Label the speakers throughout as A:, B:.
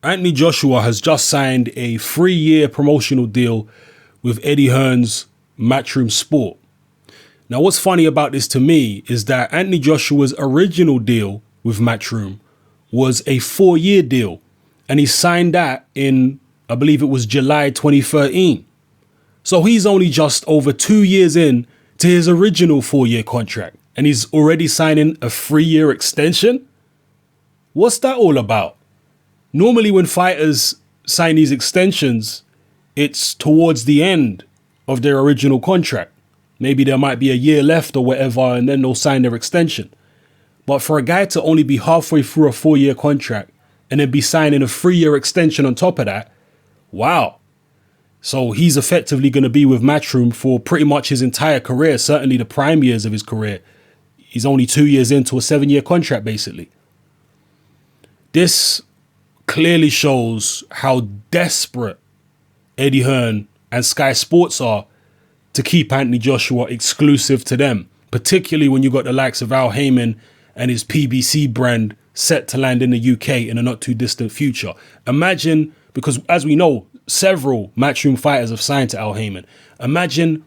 A: Anthony Joshua has just signed a 3-year promotional deal with Eddie Hearn's Matchroom Sport. Now, what's funny about this to me is that Anthony Joshua's original deal with Matchroom was a 4-year deal, and he signed that in, I believe it was July 2013. So he's only just over 2 years in to his original 4-year contract, and he's already signing a 3-year extension? What's that all about? Normally when fighters sign these extensions, it's towards the end of their original contract. Maybe there might be a year left or whatever, and then they'll sign their extension. But for a guy to only be halfway through a 4-year contract and then be signing a 3-year extension on top of that, wow. So he's effectively going to be with Matchroom for pretty much his entire career, certainly the prime years of his career. He's only 2 years into a 7-year contract, basically. This clearly shows how desperate Eddie Hearn and Sky Sports are to keep Anthony Joshua exclusive to them, particularly when you got the likes of Al Heyman and his PBC brand set to land in the UK in a not too distant future. Imagine, because as we know, several Matchroom fighters have signed to Al Heyman. Imagine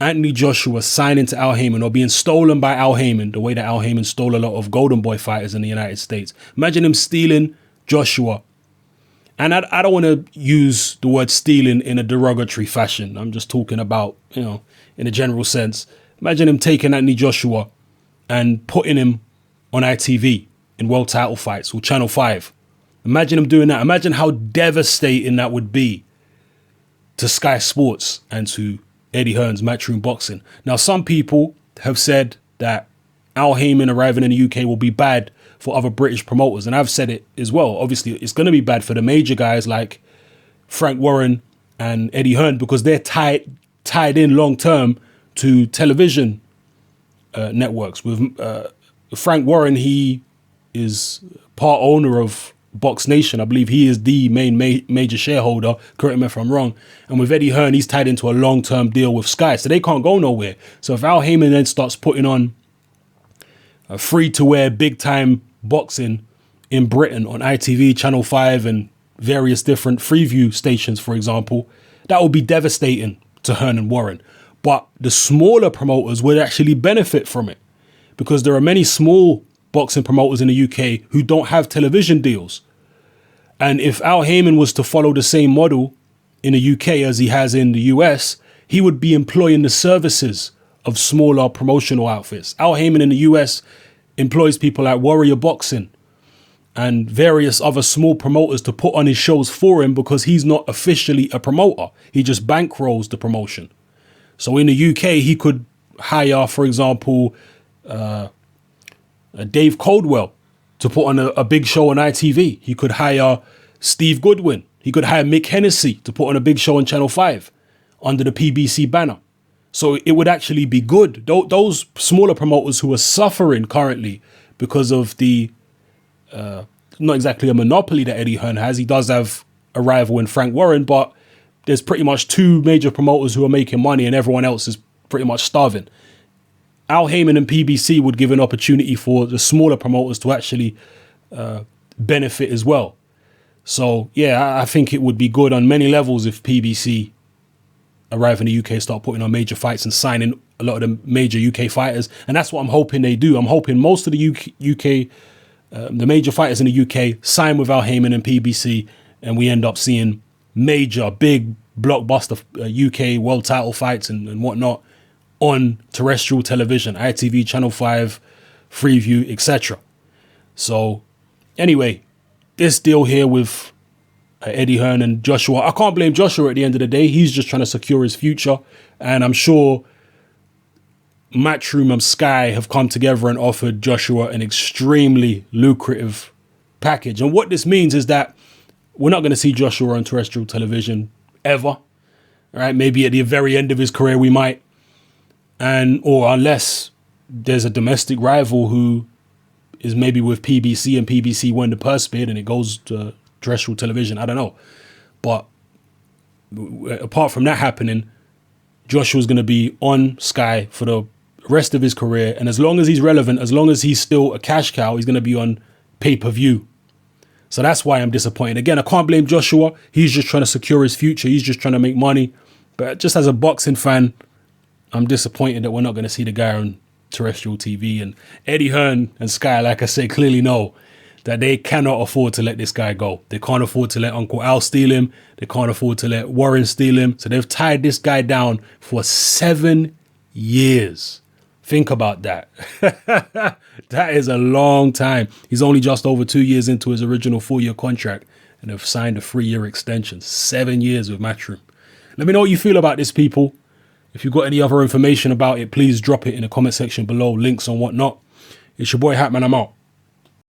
A: Anthony Joshua signing to Al Heyman or being stolen by Al Heyman, the way that Al Heyman stole a lot of Golden Boy fighters in the United States. Imagine him stealing Joshua. And I don't want to use the word stealing in a derogatory fashion. I'm just talking about, in a general sense. Imagine him taking Anthony Joshua and putting him on ITV in world title fights or Channel 5. Imagine him doing that. Imagine how devastating that would be to Sky Sports and to Eddie Hearn's Matchroom Boxing. Now, some people have said that Al Heyman arriving in the UK will be bad for other British promoters, and I've said it as well. Obviously, it's going to be bad for the major guys like Frank Warren and Eddie Hearn because they're tied in long term to television networks. With Frank Warren, he is part owner of Box Nation. I believe he is the main major shareholder. Correct me if I'm wrong. And with Eddie Hearn, he's tied into a long-term deal with Sky, so they can't go nowhere. So if Al Heyman then starts putting on a free-to-air, big-time boxing in Britain on ITV, Channel 5, and various different Freeview stations, for example, that would be devastating to Hearn and Warren. But the smaller promoters would actually benefit from it because there are many small boxing promoters in the UK who don't have television deals. And if Al Heyman was to follow the same model in the UK as he has in the US, he would be employing the services of smaller promotional outfits. Al Heyman in the US employs people like Warrior Boxing and various other small promoters to put on his shows for him because he's not officially a promoter. He just bankrolls the promotion. So in the UK, he could hire, for example, Dave Coldwell to put on a big show on ITV. He could hire Steve Goodwin. He could hire Mick Hennessy to put on a big show on Channel 5 under the PBC banner. So it would actually be good. Those smaller promoters who are suffering currently because of the, not exactly a monopoly that Eddie Hearn has. He does have a rival in Frank Warren, but there's pretty much 2 major promoters who are making money and everyone else is pretty much starving. Al Heyman and PBC would give an opportunity for the smaller promoters to actually benefit as well. So, yeah, I think it would be good on many levels if PBC arrive in the UK, start putting on major fights and signing a lot of the major UK fighters. And that's what I'm hoping they do. I'm hoping most of the UK the major fighters in the UK sign with Al Heyman and PBC, and we end up seeing major, big, blockbuster UK world title fights and whatnot on terrestrial television, ITV, Channel 5, Freeview, etc. So, anyway, this deal here with Eddie Hearn and Joshua, I can't blame Joshua at the end of the day. He's just trying to secure his future. And I'm sure Matchroom and Sky have come together and offered Joshua an extremely lucrative package. And what this means is that we're not going to see Joshua on terrestrial television ever. All right, maybe at the very end of his career we might. Or unless there's a domestic rival who is maybe with PBC and PBC won the purse bid and it goes to terrestrial television. I don't know. But apart from that happening, Joshua's going to be on Sky for the rest of his career. And as long as he's relevant, as long as he's still a cash cow, he's going to be on pay-per-view. So that's why I'm disappointed. Again, I can't blame Joshua. He's just trying to secure his future. He's just trying to make money. But just as a boxing fan, I'm disappointed that we're not going to see the guy on terrestrial TV. And Eddie Hearn and Sky, like I say, clearly know that they cannot afford to let this guy go. They can't afford to let Uncle Al steal him. They can't afford to let Warren steal him. So they've tied this guy down for 7 years. Think about that. That is a long time. He's only just over 2 years into his original 4-year contract, and they've signed a 3-year extension. 7 years with Matchroom. Let me know what you feel about this, people. If you've got any other information about it, please drop it in the comment section below, links and whatnot. It's your boy Hatman, I'm out.